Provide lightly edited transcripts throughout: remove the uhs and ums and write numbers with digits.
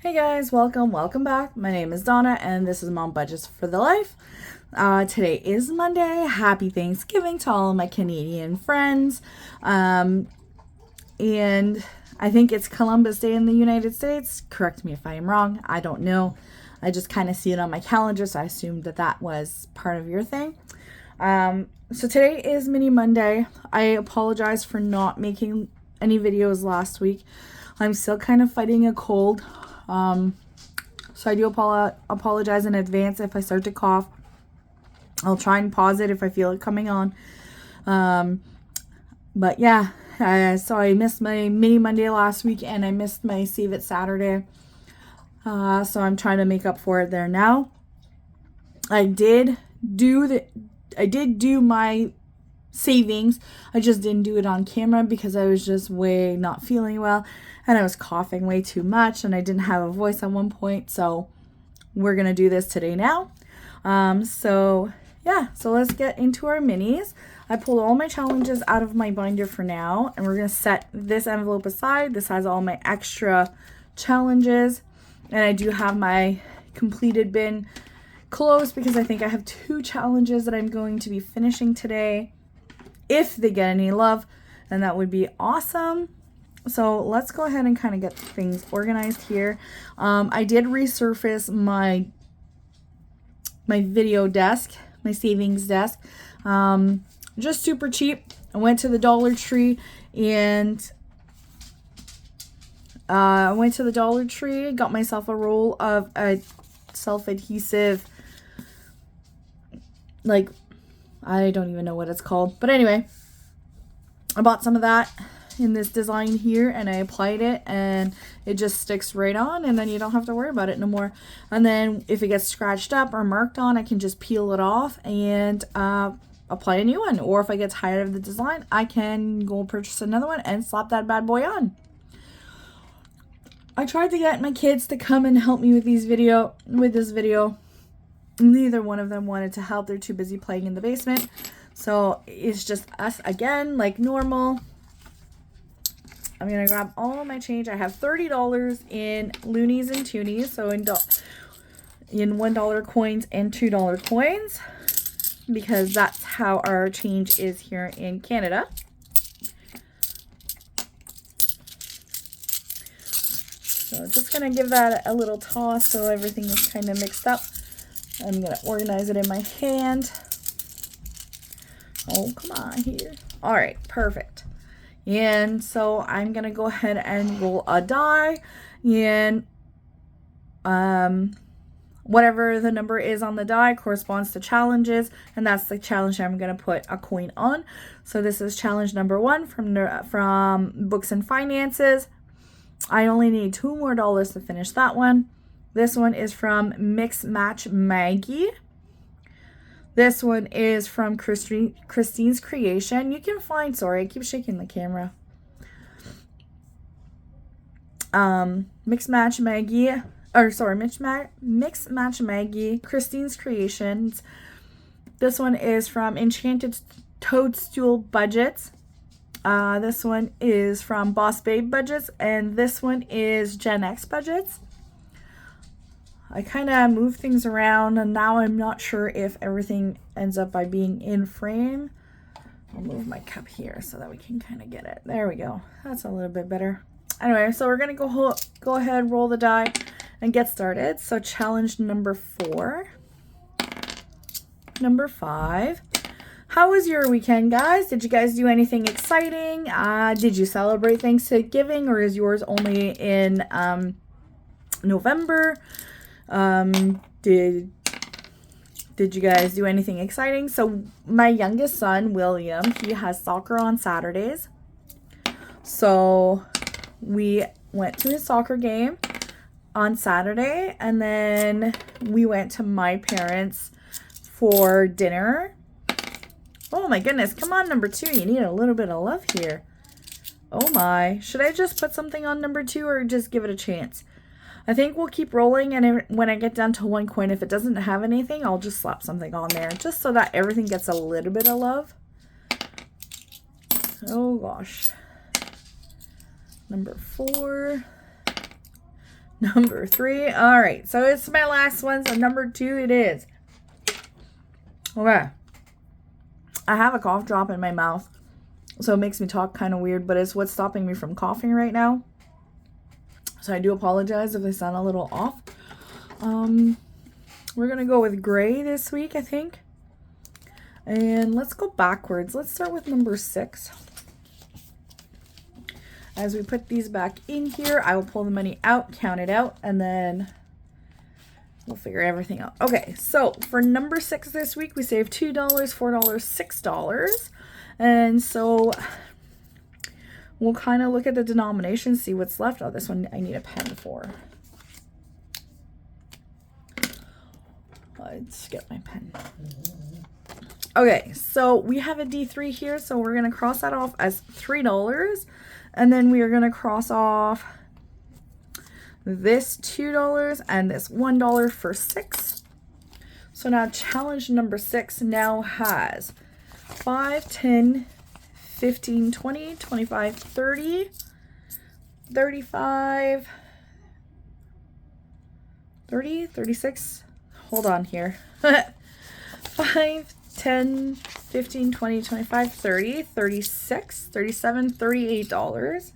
Hey guys, welcome back. My name is Donna and this is Mom Budgets for the Life. Today is Monday. Happy Thanksgiving to all of my Canadian friends. And I think it's Columbus Day in the United States. Correct me if I am wrong. I don't know. I just kind of see it on my calendar, so I assumed that was part of your thing. So today is Mini Monday. I apologize for not making any videos last week. I'm still kind of fighting a cold. So I do apologize in advance if I start to cough. I'll try and pause it if I feel it coming on. But yeah, so I missed my Mini Monday last week and I missed my Save It Saturday. So I'm trying to make up for it there now. I did do my savings. I just didn't do it on camera because I was just way not feeling well and I was coughing way too much and I didn't have a voice at one point. So we're gonna do this today now. So let's get into our minis. I pulled all my challenges out of my binder for now and we're gonna set this envelope aside. This has all my extra challenges and I do have my completed bin closed because I think I have 2 challenges that I'm going to be finishing today if they get any love, and that would be awesome. So let's go ahead and kind of get things organized here. I did resurface my video desk, my savings desk, just super cheap. I went to the Dollar Tree and got myself a roll of a self-adhesive, like, I don't even know what it's called. But anyway, I bought some of that in this design here and I applied it and it just sticks right on and then you don't have to worry about it no more. And then if it gets scratched up or marked on, I can just peel it off and apply a new one. Or if I get tired of the design, I can go purchase another one and slap that bad boy on. I tried to get my kids to come and help me with this video. Neither one of them wanted to help. They're too busy playing in the basement. So it's just us again, like normal. I'm going to grab all of my change. I have $30 in loonies and toonies. So in $1 coins and $2 coins. Because that's how our change is here in Canada. So just going to give that a little toss so everything is kind of mixed up. I'm going to organize it in my hand. Oh, come on here. All right, perfect. And so I'm going to go ahead and roll a die. And whatever the number is on the die corresponds to challenges. And that's the challenge I'm going to put a coin on. So this is challenge number 1 from Books and Finances. I only need $2 more to finish that one. This one is from Mix Match Maggie. This one is from Christine's Creation. You can find, sorry, I keep shaking the camera. Mix Match Maggie, Christine's Creations. This one is from Enchanted Toadstool Budgets. This one is from Boss Babe Budgets, and this one is Gen X Budgets. I kind of move things around and now I'm not sure if everything ends up by being in frame. I'll move my cup here so that we can kind of get it. There we go. That's a little bit better. Anyway, so we're going to go ahead, roll the die and get started. So challenge number 4. Number 5. How was your weekend, guys? Did you guys do anything exciting? Did you celebrate Thanksgiving or is yours only in November? Did you guys do anything exciting? So my youngest son, William, he has soccer on Saturdays. So we went to his soccer game on Saturday and then we went to my parents for dinner. Oh my goodness, come on, number 2. You need a little bit of love here. Oh my. Should I just put something on number 2 or just give it a chance? I think we'll keep rolling, and when I get down to 1 coin, if it doesn't have anything, I'll just slap something on there, just so that everything gets a little bit of love. Oh gosh. Number 4. Number 3. All right, so it's my last one. So number 2 it is. Okay. I have a cough drop in my mouth, so it makes me talk kind of weird, but it's what's stopping me from coughing right now. So I do apologize if I sound a little off. We're going to go with gray this week, I think. And let's go backwards. Let's start with number 6. As we put these back in here, I will pull the money out, count it out, and then we'll figure everything out. Okay, so for number 6 this week, we saved $2, $4, $6. And so we'll kind of look at the denomination, see what's left. Oh, this one I need a pen for. Let's get my pen. Okay, so we have a D3 here, so we're going to cross that off as $3. And then we are going to cross off this $2 and this $1 for 6. So now challenge number 6 now has 5, 10, 15, 20, 25, 30, 35, 30, 36. Hold on here. 5, 10, 15, 20, 25, 30, 36, 37, $38.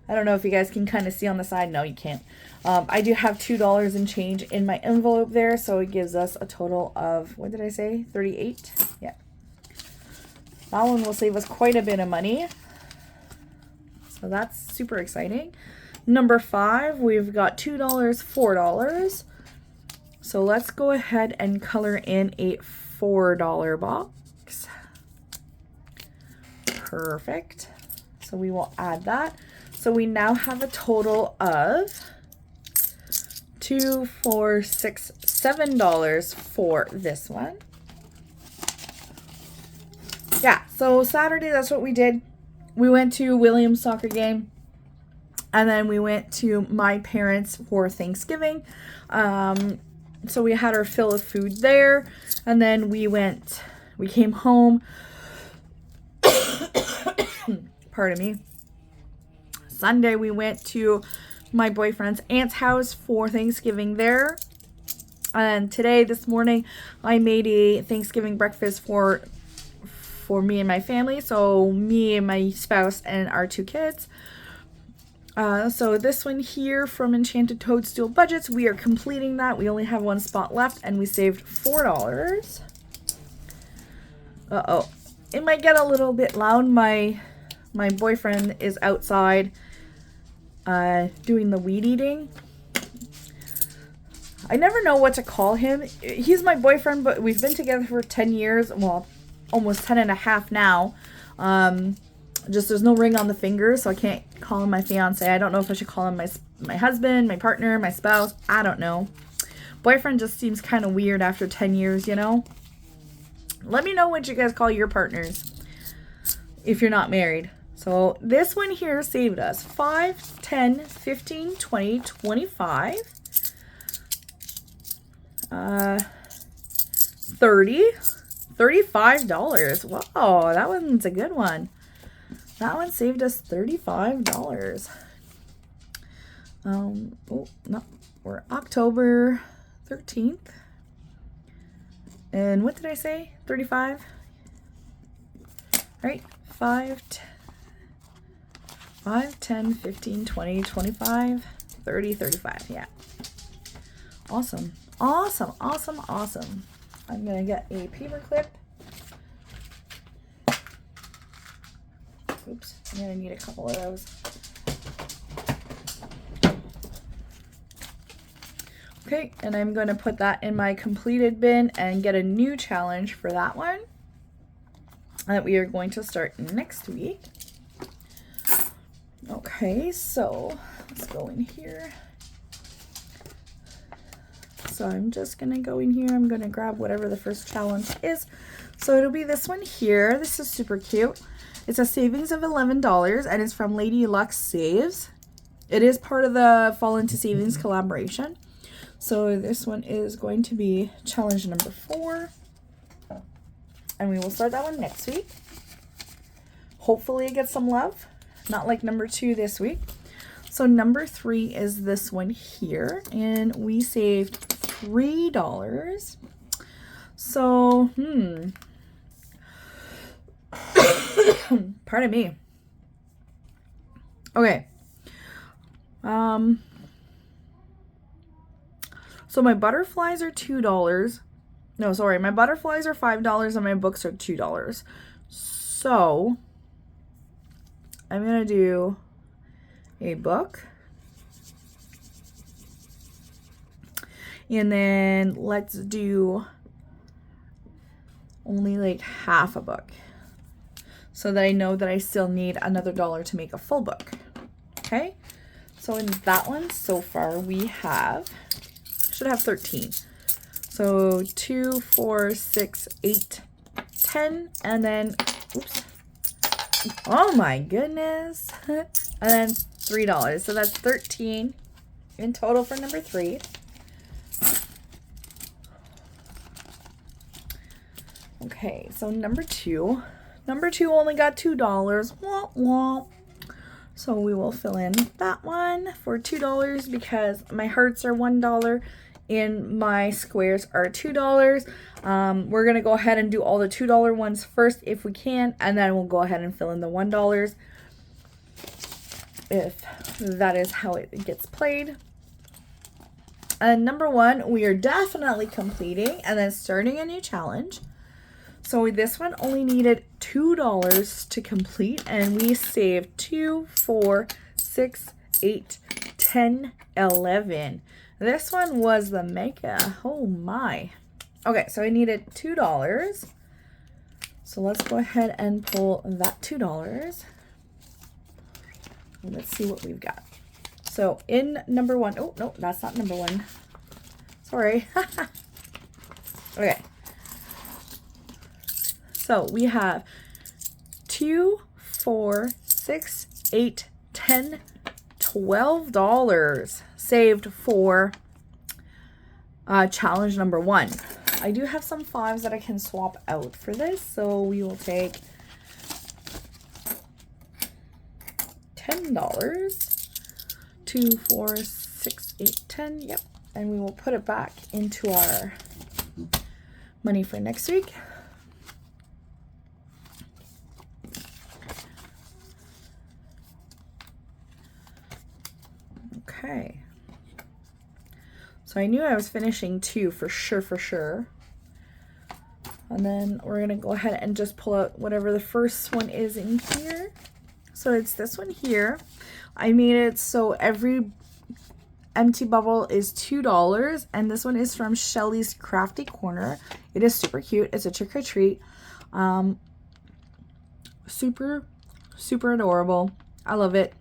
I don't know if you guys can kind of see on the side. No, you can't. I do have $2 in change in my envelope there, so it gives us a total of, what did I say? 38? Yeah. That one will save us quite a bit of money. So that's super exciting. Number 5, we've got $2, $4. So let's go ahead and color in a $4 box. Perfect. So we will add that. So we now have a total of $2, $4, $6, $7 for this one. Yeah, so Saturday, that's what we did. We went to William's soccer game. And then we went to my parents for Thanksgiving. So we had our fill of food there. And then we came home. Pardon me. Sunday, we went to my boyfriend's aunt's house for Thanksgiving there. And today, this morning, I made a Thanksgiving breakfast for me and my family. So me and my spouse and our 2 kids. So this one here from Enchanted Toadstool Budgets, we are completing that. We only have 1 spot left and we saved $4. Uh-oh. It might get a little bit loud. My boyfriend is outside doing the weed eating. I never know what to call him. He's my boyfriend, but we've been together for 10 years. Well, almost 10 and a half now. Just there's no ring on the finger, so I can't call him my fiance. I don't know if I should call him my husband, my partner, my spouse. I don't know. Boyfriend just seems kind of weird after 10 years, you know? Let me know what you guys call your partners if you're not married. So this one here saved us 5, 10, 15, 20, 25, 30, $35. Wow, that one's a good one. That one saved us $35. Oh, no, we're October 13th. And what did I say? 35? Right? 5, 10, 15, 20, 25, 30, 35. Yeah. Awesome. Awesome, awesome, awesome. I'm going to get a paper clip. Oops, I'm going to need a couple of those. Okay, and I'm going to put that in my completed bin and get a new challenge for that one that we are going to start next week. Okay, so let's go in here. So I'm just going to go in here. I'm going to grab whatever the first challenge is. So it'll be this one here. This is super cute. It's a savings of $11 and it's from Lady Luck Saves. It is part of the Fall Into Savings collaboration. So this one is going to be challenge number 4. And we will start that one next week. Hopefully it gets some love. Not like number 2 this week. So number 3 is this one here, and we saved $3. So, pardon me. Okay. So my butterflies are $2. No, sorry, my butterflies are $5 and my books are $2. So I'm gonna do a book, and then let's do only like half a book, so that I know that I still need another $1 to make a full book. Okay, so in that one so far we have, should have 13. So 2, 4, 6, 8, 10, and then, oops, oh my goodness, and then $3. So that's 13 in total for number 3. Okay, so number 2 only got $2. Womp womp. So we will fill in that one for $2 because my hearts are $1 and my squares are $2. We're gonna go ahead and do all the $2 ones first if we can, and then we'll go ahead and fill in the $1 if that is how it gets played. And number 1, we are definitely completing and then starting a new challenge. So this one only needed $2 to complete, and we saved 2, 4, 6, 8, 10, 11. This one was the mega. Oh my. Okay, so I needed $2. So let's go ahead and pull that $2. And let's see what we've got. So in number 1, oh no, that's not number 1. Sorry. Okay. So we have 2, 4, 6, 8, 10, $12 saved for challenge number 1. I do have some 5s that I can swap out for this, so we will take $10. 2, 4, 6, 8, 10. Yep, and we will put it back into our money for next week. Okay, so I knew I was finishing 2 for sure. And then we're gonna go ahead and just pull out whatever the first one is in here. So it's this one here. I made it so every empty bubble is $2, and this one is from Shelly's Crafty Corner. It is super cute. It's a trick or treat. Super adorable. I love it.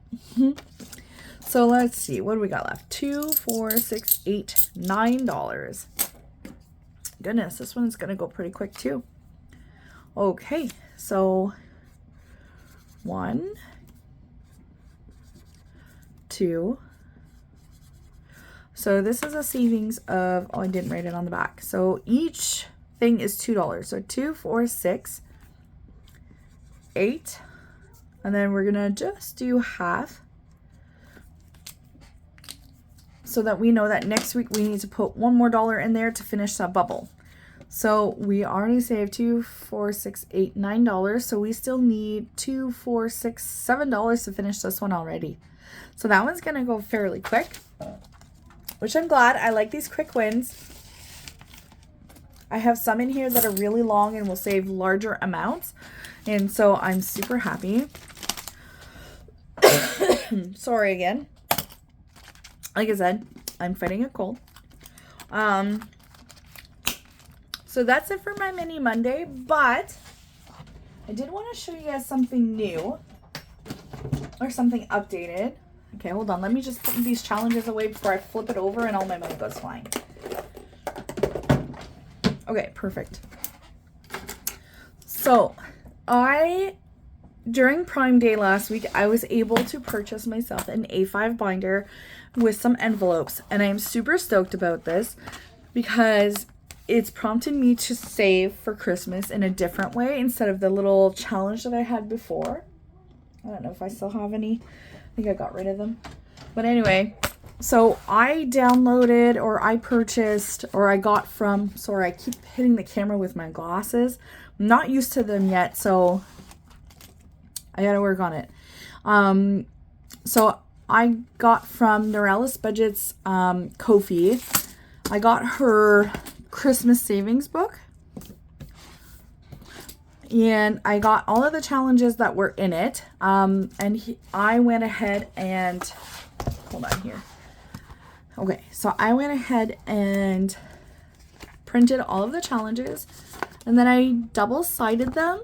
So let's see, what do we got left? 2, 4, 6, 8, $9. Goodness, this one's gonna go pretty quick too. Okay, so 1, 2. So this is a savings of, oh, I didn't write it on the back. So each thing is $2. So 2, 4, 6, 8. And then we're gonna just do half, so that we know that next week we need to put one more $1 in there to finish that bubble. So we already saved 2, 4, 6, 8, $9. So we still need 2, 4, 6, $7 to finish this one already. So that one's gonna go fairly quick, which I'm glad. I like these quick wins. I have some in here that are really long and will save larger amounts, and so I'm super happy. Sorry again. Like I said, I'm fighting a cold. So that's it for my mini Monday, but I did want to show you guys something new or something updated. Okay, hold on. Let me just put these challenges away before I flip it over and all my money goes flying. Okay, perfect. So during Prime Day last week, I was able to purchase myself an A5 binder with some envelopes, and I am super stoked about this because it's prompted me to save for Christmas in a different way instead of the little challenge that I had before. I don't know if I still have any. I think I got rid of them. But anyway, so I downloaded or I purchased or I got from, sorry, I keep hitting the camera with my glasses. I'm not used to them yet, so I gotta work on it. So I got from Norellis Budgets Ko-fi. I got her Christmas savings book. And I got all of the challenges that were in it. I went ahead and, hold on here. Okay, so I went ahead and printed all of the challenges. And then I double-sided them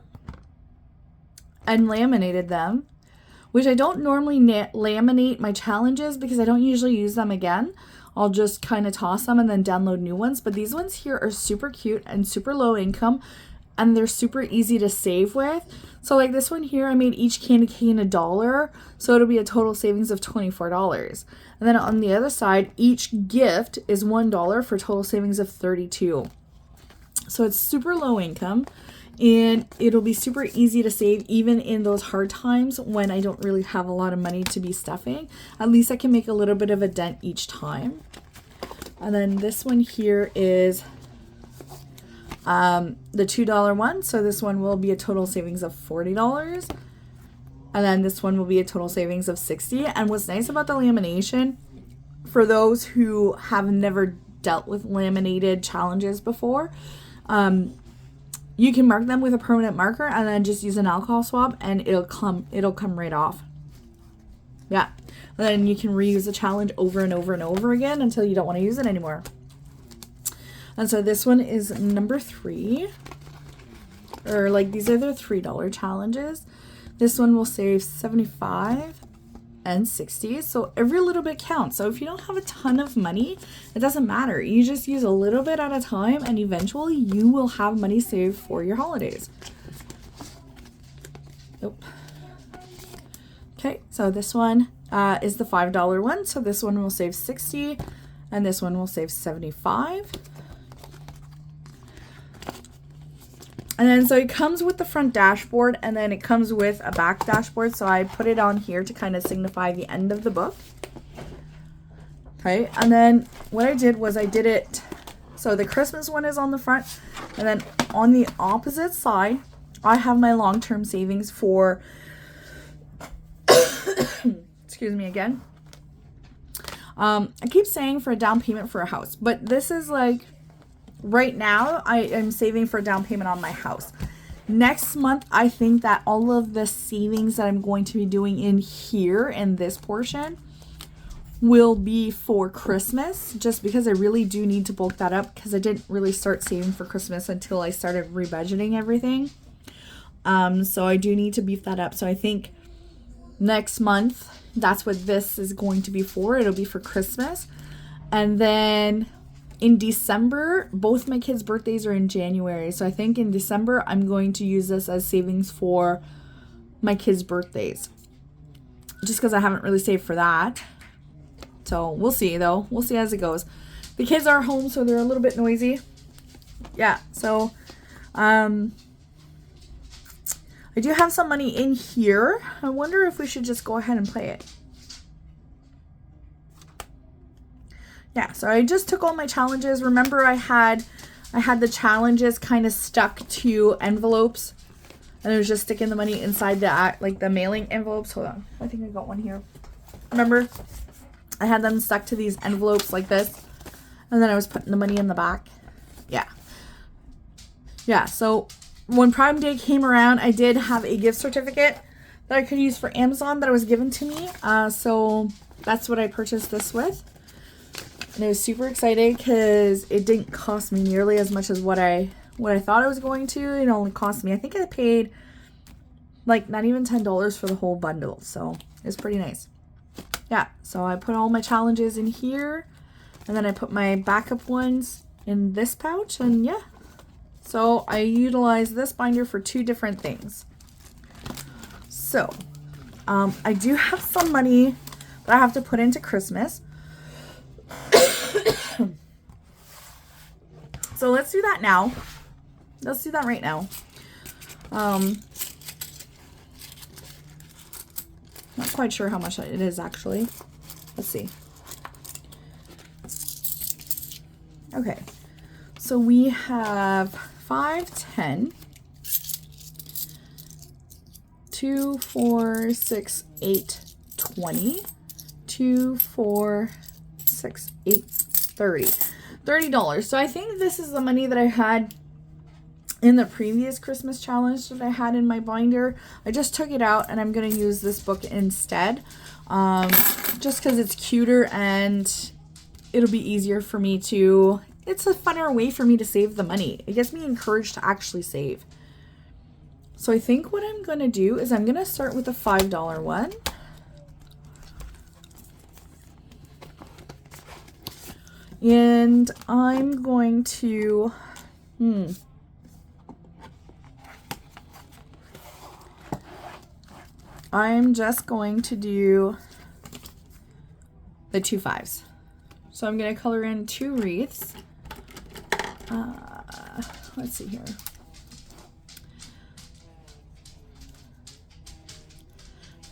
and laminated them. Which I don't normally laminate my challenges because I don't usually use them again. I'll just kind of toss them and then download new ones. But these ones here are super cute and super low income. And they're super easy to save with. So like this one here, I made each candy cane $1. So it'll be a total savings of $24. And then on the other side, each gift is $1 for total savings of $32. So it's super low income. And it'll be super easy to save even in those hard times when I don't really have a lot of money to be stuffing. At least I can make a little bit of a dent each time. And then this one here is the $2 one. So this one will be a total savings of $40. And then this one will be a total savings of $60. And what's nice about the lamination, for those who have never dealt with laminated challenges before, you can mark them with a permanent marker and then just use an alcohol swab and it'll come right off. Yeah. And then you can reuse the challenge over and over and over again until you don't want to use it anymore. And so this one is number 3. Or like these are the $3 challenges. This one will save 75 and 60. So every little bit counts. So if you don't have a ton of money, it doesn't matter. You just use a little bit at a time and eventually you will have money saved for your holidays. Nope. Okay, so this one is the $5 one. So this one will save 60 and this one will save 75. And then so it comes with the front dashboard and then it comes with a back dashboard. So I put it on here to kind of signify the end of the book. Okay, and then what I did was I did it, so the Christmas one is on the front and then on the opposite side, I have my long-term savings for, excuse me again. I keep saying for a down payment for a house, but this is like, right now, I am saving for a down payment on my house. Next month, I think that all of the savings that I'm going to be doing in here in this portion will be for Christmas, just because I really do need to bulk that up because I didn't really start saving for Christmas until I started rebudgeting everything. So I do need to beef that up. So I think next month, that's what this is going to be for. It'll be for Christmas. And then in December, both my kids' birthdays are in January. So I think in December, I'm going to use this as savings for my kids' birthdays. Just because I haven't really saved for that. So we'll see though. We'll see as it goes. The kids are home, so they're a little bit noisy. Yeah, so I do have some money in here. I wonder if we should just go ahead and play it. Yeah, so I just took all my challenges. Remember I had the challenges kind of stuck to envelopes. And I was just sticking the money inside the mailing envelopes. Hold on. I think I got one here. Remember? I had them stuck to these envelopes like this. And then I was putting the money in the back. Yeah. Yeah, so when Prime Day came around, I did have a gift certificate that I could use for Amazon that was given to me. So that's what I purchased this with. And I was super excited because it didn't cost me nearly as much as what I thought it was going to. It only cost me, I think I paid like not even $10 for the whole bundle. So it's pretty nice. Yeah, so I put all my challenges in here. And then I put my backup ones in this pouch. And yeah, so I utilized this binder for 2 different things. So I do have some money that I have to put into Christmas. So let's do that now. Let's do that right now. Not quite sure how much it is actually. Let's see. Okay, so we have 5, 10, 2, 4, 6, 8, 20, 2, 4, 6, 8, 30. $30. So I think this is the money that I had in the previous Christmas challenge that I had in my binder. I just took it out and I'm going to use this book instead. Just because it's cuter and it'll be easier for me to, it's a funner way for me to save the money. It gets me encouraged to actually save. So I think what I'm going to do is I'm going to start with the $5 one. And I'm going to, I'm just going to do the 2 5s. So I'm going to color in 2 wreaths. Let's see here.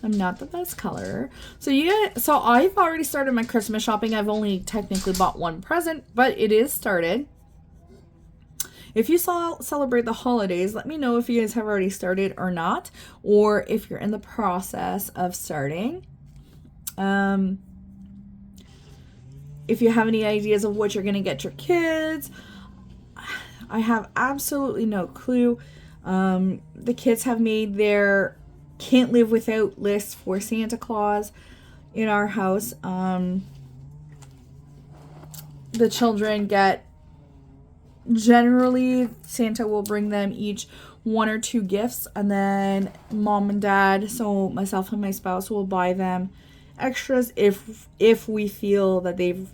I'm not the best color. So I've already started my Christmas shopping. I've only technically bought one present, but it is started. If you celebrate the holidays, let me know if you guys have already started or not, or if you're in the process of starting. If you have any ideas of what you're going to get your kids, I have absolutely no clue. The kids have made their can't live without lists for Santa Claus in our house. The children get, generally Santa will bring them each 1 or 2 gifts, and then mom and dad, so myself and my spouse, will buy them extras if we feel that they've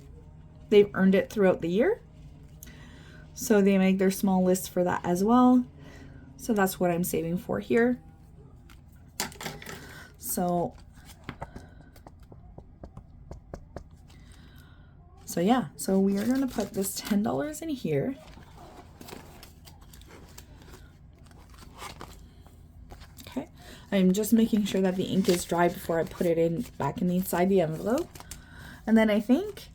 earned it throughout the year. So they make their small list for that as well. So that's what I'm saving for here. So yeah, so we are going to put this $10 in here. Okay, I'm just making sure that the ink is dry before I put it back inside the envelope. And then I think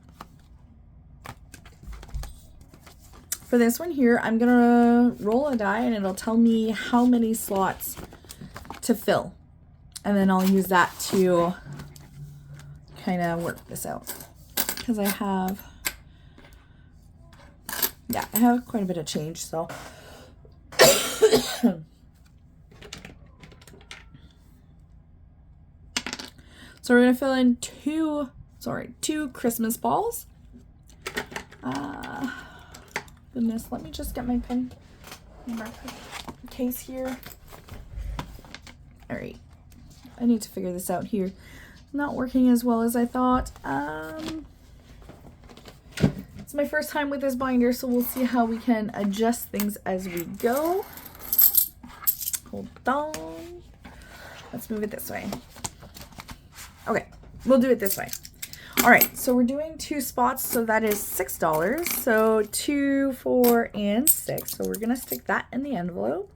for this one here, I'm going to roll a die and it'll tell me how many slots to fill. And then I'll use that to kind of work this out. Because I have quite a bit of change, so. So we're going to fill in two Christmas balls. Goodness, let me just get my pen marker case here. All right. I need to figure this out here. Not working as well as I thought. It's my first time with this binder, so we'll see how we can adjust things as we go. Hold on. Let's move it this way. Okay, we'll do it this way. All right, so we're doing 2 spots, so that is $6. So 2, 4, and 6. So we're gonna stick that in the envelope.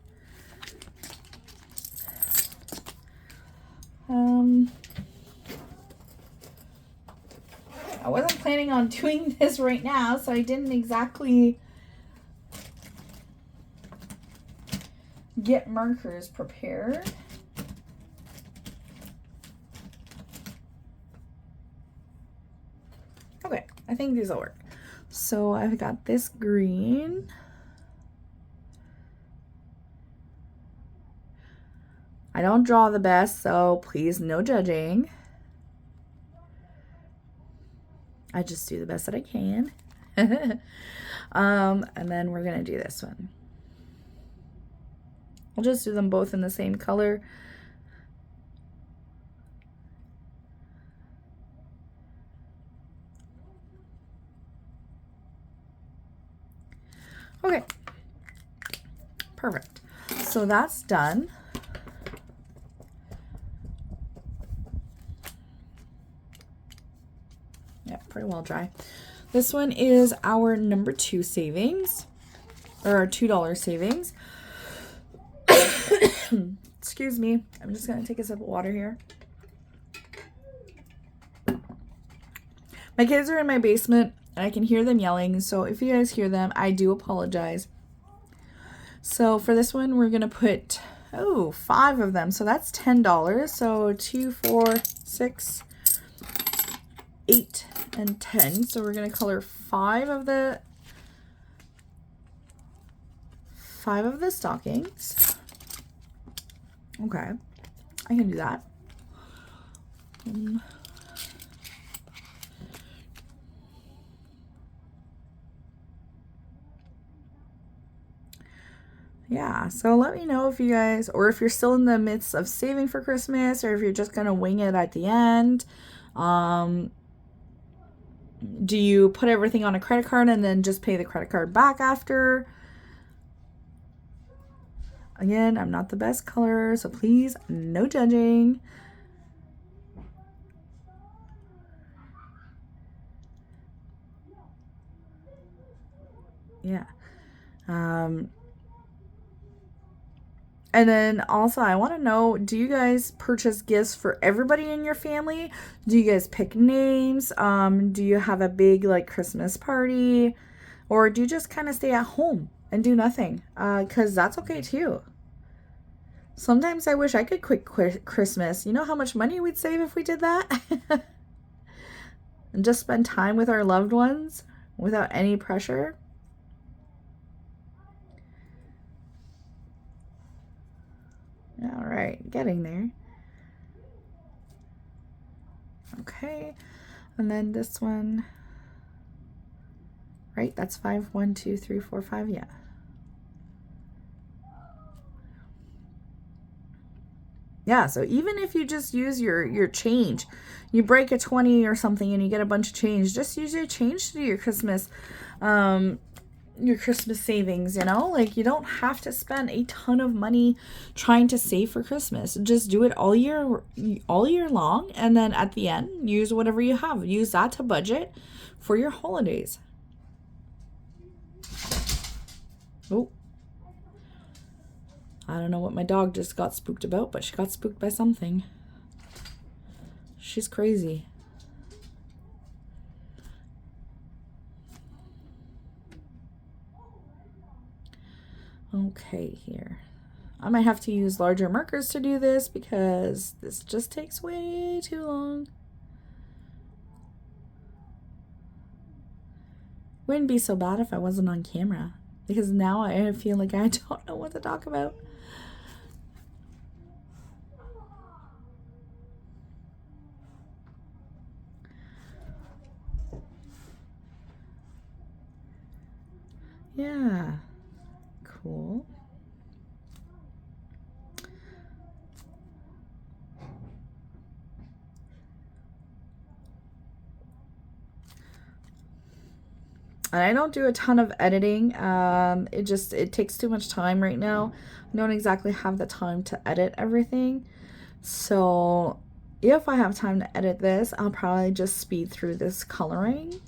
I wasn't planning on doing this right now, so I didn't exactly get markers prepared. Okay, I think these will work. So I've got this green. I don't draw the best, so please no judging. I just do the best that I can. And then we're gonna do this one. I'll just do them both in the same color. Okay, perfect. So that's done. Yeah, pretty well dry. This one is our number 2 savings, or our $2 savings. Excuse me. I'm just going to take a sip of water here. My kids are in my basement and I can hear them yelling. So if you guys hear them, I do apologize. So for this one, we're going to put, 5 of them. So that's $10. So 2, 4, 6, 8, and 10. So we're going to color 5 of the stockings. Okay, I can do that. Yeah, so let me know if you guys, or if you're still in the midst of saving for Christmas, or if you're just gonna wing it at the end. Do you put everything on a credit card and then just pay the credit card back after? Again, I'm not the best color, so please, no judging. Yeah. And then also, I want to know, do you guys purchase gifts for everybody in your family? Do you guys pick names? Do you have a big like Christmas party? Or do you just kind of stay at home and do nothing? Because that's okay too. Sometimes I wish I could quit Christmas. You know how much money we'd save if we did that? And just spend time with our loved ones without any pressure. All right, getting there. Okay, and then this one, right? That's 5, 1, 2, 3, 4, 5, yeah. Yeah, so even if you just use your change, you break a 20 or something and you get a bunch of change, just use your change to do your Christmas savings, you know? Like, you don't have to spend a ton of money trying to save for Christmas. Just do it all year long, and then at the end, use whatever you have. Use that to budget for your holidays. Oh. I don't know what my dog just got spooked about, but she got spooked by something. She's crazy. Okay, here. I might have to use larger markers to do this because this just takes way too long. Wouldn't be so bad if I wasn't on camera, because now I feel like I don't know what to talk about. Yeah, cool. And I don't do a ton of editing. It takes too much time right now. I don't exactly have the time to edit everything. So if I have time to edit this, I'll probably just speed through this coloring.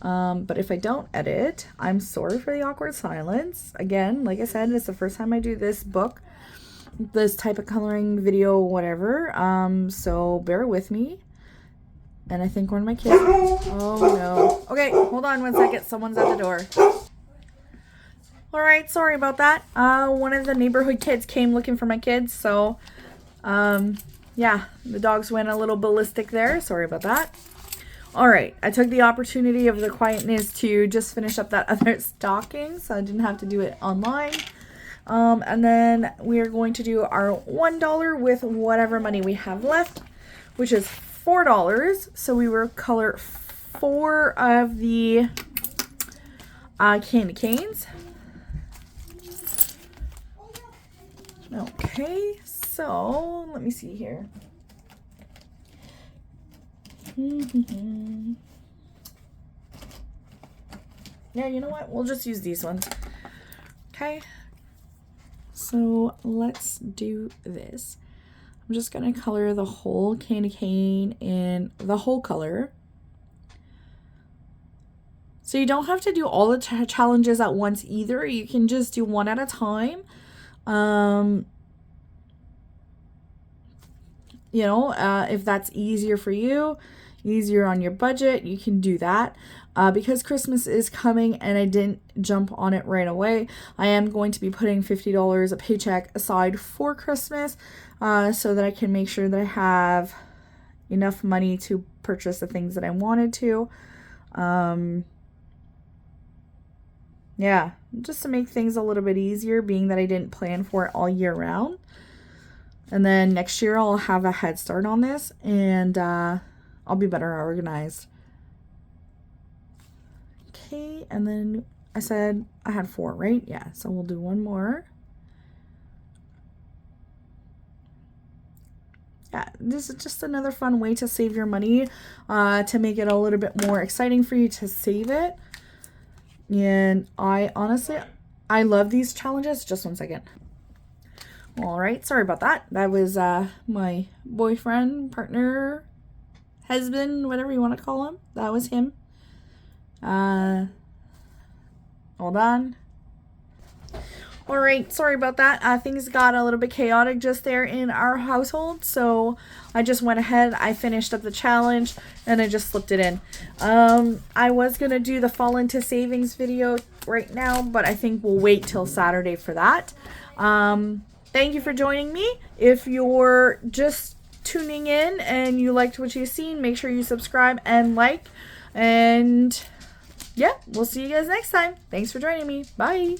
But if I don't edit, I'm sorry for the awkward silence. Again, like I said, it's the first time I do this book, this type of coloring video, whatever. So bear with me. And I think one of my kids, oh no. Okay, hold on 1 second. Someone's at the door. All right, sorry about that. One of the neighborhood kids came looking for my kids. So, yeah, the dogs went a little ballistic there. Sorry about that. All right, I took the opportunity of the quietness to just finish up that other stocking, so I didn't have to do it online. And then we are going to do our $1 with whatever money we have left, which is $4. So we will color 4 of the candy canes. Okay, so let me see here. Yeah, you know what? We'll just use these ones. Okay. So let's do this. I'm just going to color the whole candy cane in the whole color. So you don't have to do all the challenges at once either. You can just do one at a time. You know, if that's easier for you, easier on your budget, you can do that. Because Christmas is coming and I didn't jump on it right away, I am going to be putting $50 a paycheck aside for Christmas, so that I can make sure that I have enough money to purchase the things that I wanted to. Yeah, just to make things a little bit easier, being that I didn't plan for it all year round. And then next year I'll have a head start on this, and I'll be better organized. Okay, and then I said I had 4, right? Yeah, so we'll do one more. Yeah, this is just another fun way to save your money, to make it a little bit more exciting for you to save it. And I love these challenges. Just one second. All right, sorry about that. That was my boyfriend, partner, husband, whatever you want to call him. That was him. Hold on. All right, sorry about that. Things got a little bit chaotic just there in our household, so I just went ahead. I finished up the challenge, and I just slipped it in. I was going to do the fall into savings video right now, but I think we'll wait till Saturday for that. Thank you for joining me. If you're just tuning in and you liked what you've seen, make sure you subscribe and like. And yeah, we'll see you guys next time. Thanks for joining me. Bye.